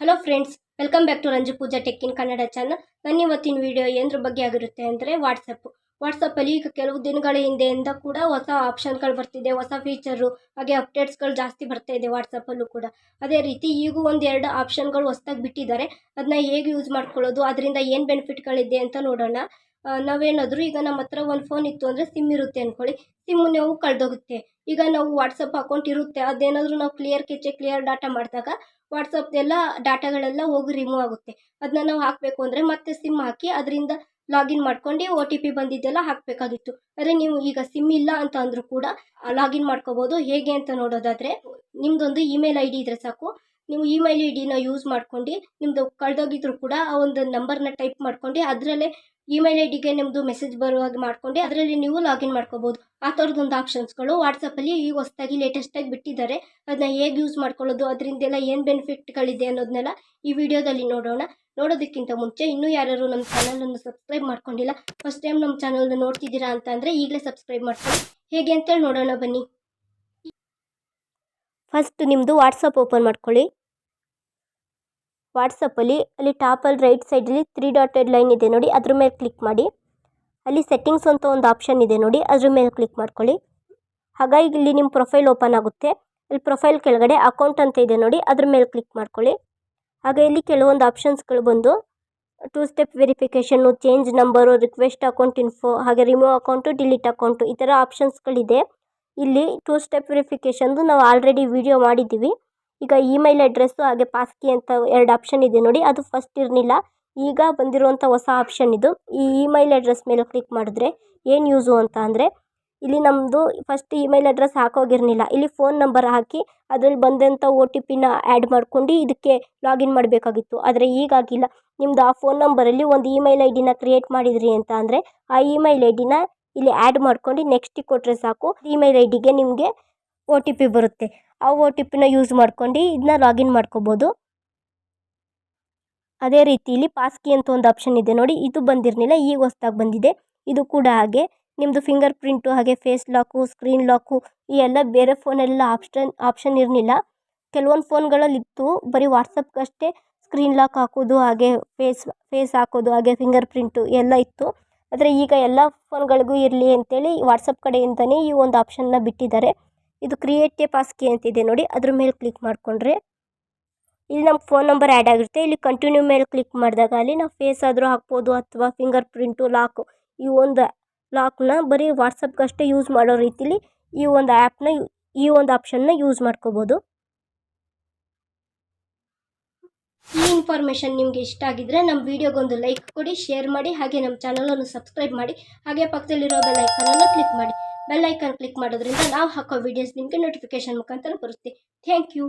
Hello friends, welcome back to Ranju Pooja tech in Kannada channel. ನನ್ನ ಇವತ್ತಿನ video ಏನರ ಬಗ್ಗೆ ಆಗಿರುತ್ತೆ ಅಂದರೆ ವಾಟ್ಸಪ್ಪಲ್ಲಿ ಈಗ ಕೆಲವು ದಿನಗಳ ಹಿಂದೆಯಿಂದ ಕೂಡ ಹೊಸ ಆಪ್ಷನ್ಗಳು ಬರ್ತಿದೆ, ಹೊಸ ಫೀಚರು ಹಾಗೆ ಅಪ್ಡೇಟ್ಸ್ಗಳು ಜಾಸ್ತಿ ಬರ್ತಾ ಇದೆ ವಾಟ್ಸಪ್ಪಲ್ಲೂ ಕೂಡ. ಅದೇ ರೀತಿ ಈಗೂ ಒಂದೆರಡು ಆಪ್ಷನ್ಗಳು ಹೊಸದಾಗಿ ಬಿಟ್ಟಿದ್ದಾರೆ. ಅದನ್ನ ಹೇಗೆ ಯೂಸ್ ಮಾಡ್ಕೊಳ್ಳೋದು, ಅದರಿಂದ ಏನು ಬೆನಿಫಿಟ್ಗಳಿದೆ ಅಂತ ನೋಡೋಣ. ನಾವೇನಾದರೂ ಈಗ ನಮ್ಮ ಹತ್ರ ಒಂದು ಫೋನ್ ಇತ್ತು ಅಂದರೆ ಸಿಮ್ ಇರುತ್ತೆ ಅಂದ್ಕೊಳ್ಳಿ, ಸಿಮ್ಮು ನಾವು ಕಳೆದೋಗುತ್ತೆ. ಈಗ ನಾವು ವಾಟ್ಸಪ್ ಅಕೌಂಟ್ ಇರುತ್ತೆ, ಅದೇನಾದರೂ ನಾವು ಕ್ಲಿಯರ್ ಡಾಟಾ ಮಾಡಿದಾಗ ವಾಟ್ಸಪ್ದೆಲ್ಲ ಡಾಟಾಗಳೆಲ್ಲ ಹೋಗಿ ರಿಮೂವ್ ಆಗುತ್ತೆ. ಅದನ್ನ ನಾವು ಹಾಕಬೇಕು ಅಂದರೆ ಮತ್ತೆ ಸಿಮ್ ಹಾಕಿ ಅದರಿಂದ ಲಾಗಿನ್ ಮಾಡ್ಕೊಂಡು OTP ಬಂದಿದ್ದೆಲ್ಲ ಹಾಕಬೇಕಾಗಿತ್ತು. ಆದರೆ ನೀವು ಈಗ ಸಿಮ್ ಇಲ್ಲ ಅಂತ ಅಂದರೂ ಕೂಡ ಲಾಗಿನ್ ಮಾಡ್ಕೋಬೋದು. ಹೇಗೆ ಅಂತ ನೋಡೋದಾದರೆ, ನಿಮ್ಮದೊಂದು ಇಮೇಲ್ ID ಇದ್ದರೆ ಸಾಕು. ನೀವು ಇಮೇಲ್ ID ಯೂಸ್ ಮಾಡ್ಕೊಂಡು ನಿಮ್ಮದು ಕಳೆದೋಗಿದ್ರು ಕೂಡ ಆ ಒಂದು ನಂಬರ್ನ ಟೈಪ್ ಮಾಡ್ಕೊಂಡು ಅದರಲ್ಲೇ ಇಮೇಲ್ IDಗೆ ನಿಮ್ಮದು ಮೆಸೇಜ್ ಬರೋ ಹಾಗೆ ಮಾಡ್ಕೊಂಡು ಅದರಲ್ಲಿ ನೀವು ಲಾಗಿನ್ ಮಾಡ್ಕೋಬೋದು. ಆ ಥರದೊಂದು ಆಪ್ಷನ್ಸ್ಗಳು ವಾಟ್ಸಪ್ಪಲ್ಲಿ ಈಗ ಹೊಸದಾಗಿ ಲೇಟೆಸ್ಟಾಗಿ ಬಿಟ್ಟಿದ್ದಾರೆ. ಅದನ್ನ ಹೇಗೆ ಯೂಸ್ ಮಾಡ್ಕೊಳ್ಳೋದು, ಅದರಿಂದೆಲ್ಲ ಏನು ಬೆನಿಫಿಟ್ಗಳಿದೆ ಅನ್ನೋದನ್ನೆಲ್ಲ ಈ ವಿಡಿಯೋದಲ್ಲಿ ನೋಡೋಣ. ನೋಡೋದಕ್ಕಿಂತ ಮುಂಚೆ ಇನ್ನೂ ಯಾರು ನಮ್ಮ ಚಾನಲನ್ನು ಸಬ್ಸ್ಕ್ರೈಬ್ ಮಾಡ್ಕೊಂಡಿಲ್ಲ, ಫಸ್ಟ್ ಟೈಮ್ ನಮ್ಮ ಚಾನಲ್ನ ನೋಡ್ತಿದ್ದೀರಾ ಅಂತ ಅಂದರೆ ಈಗಲೇ ಸಬ್ಸ್ಕ್ರೈಬ್ ಮಾಡ್ಕೊಳ್ಳಿ. ಹೇಗೆ ಅಂತೇಳಿ ನೋಡೋಣ ಬನ್ನಿ. ಫಸ್ಟ್ ನಿಮ್ಮದು ವಾಟ್ಸಪ್ ಓಪನ್ ಮಾಡ್ಕೊಳ್ಳಿ. ವಾಟ್ಸಪ್ಪಲ್ಲಿ ಅಲ್ಲಿ ಟಾಪಲ್ಲಿ ರೈಟ್ ಸೈಡಲ್ಲಿ 3 ಡಾಟೆಡ್ ಲೈನ್ ಇದೆ ನೋಡಿ, ಅದ್ರ ಮೇಲೆ ಕ್ಲಿಕ್ ಮಾಡಿ. ಅಲ್ಲಿ ಸೆಟ್ಟಿಂಗ್ಸ್ ಅಂತ ಒಂದು ಆಪ್ಷನ್ ಇದೆ ನೋಡಿ, ಅದ್ರ ಮೇಲೆ ಕ್ಲಿಕ್ ಮಾಡ್ಕೊಳ್ಳಿ. ಹಾಗಾಗಿ ಇಲ್ಲಿ ನಿಮ್ಮ ಪ್ರೊಫೈಲ್ ಓಪನ್ ಆಗುತ್ತೆ. ಇಲ್ಲಿ ಪ್ರೊಫೈಲ್ ಕೆಳಗಡೆ ಅಕೌಂಟ್ ಅಂತ ಇದೆ ನೋಡಿ, ಅದ್ರ ಮೇಲೆ ಕ್ಲಿಕ್ ಮಾಡ್ಕೊಳ್ಳಿ. ಹಾಗೆ ಇಲ್ಲಿ ಕೆಲವೊಂದು ಆಪ್ಷನ್ಸ್ಗಳು ಬಂದು 2 step verification, change number, request account info, ಹಾಗೆ ರಿಮೂವ್ ಅಕೌಂಟು, ಡಿಲೀಟ್ ಅಕೌಂಟು, ಈ ಥರ ಆಪ್ಷನ್ಸ್ಗಳಿದೆ. ಇಲ್ಲಿ 2 ಸ್ಟೆಪ್ ವೆರಿಫಿಕೇಷನ್ದು ನಾವು ಆಲ್ರೆಡಿ ವಿಡಿಯೋ ಮಾಡಿದ್ದೀವಿ. ಈಗ ಇಮೇಲ್ ಅಡ್ರೆಸ್ಸು ಹಾಗೆ ಪಾಸ್ಕಿ ಅಂತ 2 ಆಪ್ಷನ್ ಇದೆ ನೋಡಿ, ಅದು ಫಸ್ಟ್ ಇರಲಿಲ್ಲ, ಈಗ ಬಂದಿರುವಂಥ ಹೊಸ ಆಪ್ಷನ್ ಇದು. ಈ ಇಮೇಲ್ ಅಡ್ರೆಸ್ ಮೇಲೆ ಕ್ಲಿಕ್ ಮಾಡಿದ್ರೆ ಏನು ಯೂಸು ಅಂತ ಅಂದರೆ, ಇಲ್ಲಿ ನಮ್ಮದು ಫಸ್ಟ್ ಇಮೇಲ್ ಅಡ್ರೆಸ್ ಹಾಕೋಗಿರಲಿಲ್ಲ, ಇಲ್ಲಿ ಫೋನ್ ನಂಬರ್ ಹಾಕಿ ಅದರಲ್ಲಿ ಬಂದಂಥ OTPನ ಆ್ಯಡ್ ಮಾಡ್ಕೊಂಡು ಇದಕ್ಕೆ ಲಾಗಿನ್ ಮಾಡಬೇಕಾಗಿತ್ತು. ಆದರೆ ಈಗಾಗಿಲ್ಲ, ನಿಮ್ಮದು ಆ ಫೋನ್ ನಂಬರಲ್ಲಿ ಒಂದು ಇಮೇಲ್ IDನ ಕ್ರಿಯೇಟ್ ಮಾಡಿದ್ರಿ ಅಂತ ಅಂದರೆ ಆ ಇಮೇಲ್ IDನ ಇಲ್ಲಿ ಆ್ಯಡ್ ಮಾಡ್ಕೊಂಡು ನೆಕ್ಸ್ಟಿಗೆ ಕೊಟ್ಟರೆ ಸಾಕು, ಇಮೇಲ್ IDಗೆ ನಿಮಗೆ OTP ಬರುತ್ತೆ. ಆ OTPನ ಯೂಸ್ ಮಾಡ್ಕೊಂಡು ಇದನ್ನ ಲಾಗಿನ್ ಮಾಡ್ಕೋಬೋದು. ಅದೇ ರೀತಿ ಇಲ್ಲಿ ಪಾಸ್ಕಿ ಅಂತ ಒಂದು ಆಪ್ಷನ್ ಇದೆ ನೋಡಿ, ಇದು ಬಂದಿರಲಿಲ್ಲ, ಈಗ ಹೊಸದಾಗಿ ಬಂದಿದೆ. ಇದು ಕೂಡ ಹಾಗೆ ನಿಮ್ಮದು ಫಿಂಗರ್ ಪ್ರಿಂಟು ಹಾಗೆ ಫೇಸ್ ಲಾಕು, ಸ್ಕ್ರೀನ್ ಲಾಕು ಈ ಎಲ್ಲ ಬೇರೆ ಫೋನೆಲ್ಲ ಆಪ್ಷನ್ ಇರಲಿಲ್ಲ. ಕೆಲವೊಂದು ಫೋನ್ಗಳಲ್ಲಿ ಇತ್ತು, ಬರೀ ವಾಟ್ಸಪ್ಗಷ್ಟೇ ಸ್ಕ್ರೀನ್ ಲಾಕ್ ಹಾಕೋದು ಹಾಗೆ ಫೇಸ್ ಹಾಕೋದು ಹಾಗೆ ಫಿಂಗರ್ ಪ್ರಿಂಟು ಎಲ್ಲ ಇತ್ತು. ಆದರೆ ಈಗ ಎಲ್ಲ ಫೋನ್ಗಳಿಗೂ ಇರಲಿ ಅಂತೇಳಿ ವಾಟ್ಸಪ್ ಕಡೆಯಿಂದನೇ ಈ ಒಂದು ಆಪ್ಷನ್ನ ಬಿಟ್ಟಿದ್ದಾರೆ. ಇದು ಕ್ರಿಯೇಟ್ ಎ ಪಾಸ್ಕಿ ಅಂತಿದೆ ನೋಡಿ, ಅದ್ರ ಮೇಲೆ ಕ್ಲಿಕ್ ಮಾಡಿಕೊಂಡ್ರೆ ಇಲ್ಲಿ ನಮ್ಮ ಫೋನ್ ನಂಬರ್ ಆ್ಯಡ್ ಆಗಿರುತ್ತೆ. ಇಲ್ಲಿ ಕಂಟಿನ್ಯೂ ಮೇಲೆ ಕ್ಲಿಕ್ ಮಾಡಿದಾಗ ಅಲ್ಲಿ ನಾವು ಫೇಸ್ ಆದರೂ ಹಾಕ್ಬೋದು ಅಥವಾ ಫಿಂಗರ್ ಪ್ರಿಂಟು, ಲಾಕು, ಈ ಒಂದು ಲಾಕ್ನ ಬರೀ ವಾಟ್ಸಪ್ಗಷ್ಟೇ ಯೂಸ್ ಮಾಡೋ ರೀತಿಲಿ ಈ ಒಂದು ಆ್ಯಪ್ನ ಈ ಒಂದು ಆಪ್ಷನ್ನ ಯೂಸ್ ಮಾಡ್ಕೋಬೋದು. ಈ ಇನ್ಫಾರ್ಮೇಷನ್ ನಿಮಗೆ ಇಷ್ಟ ಆಗಿದ್ರೆ ನಮ್ಮ ವಿಡಿಯೋಗೊಂದು ಲೈಕ್ ಕೊಡಿ, ಶೇರ್ ಮಾಡಿ, ಹಾಗೆ ನಮ್ಮ ಚಾನಲನ್ನು ಸಬ್ಸ್ಕ್ರೈಬ್ ಮಾಡಿ, ಹಾಗೆ ಪಕ್ಕದಲ್ಲಿರೋ ಬೆಲ್ ಐಕನನ್ನು ಕ್ಲಿಕ್ ಮಾಡಿ. ಬೆಲ್ ಐಕನ್ ಕ್ಲಿಕ್ ಮಾಡೋದ್ರಿಂದ ನಾವು ಹಾಕೋ ವಿಡಿಯೋಸ್ ನಿಮಗೆ ನೋಟಿಫಿಕೇಶನ್ ಮುಖಾಂತರ ಬರುತ್ತೆ. Thank you.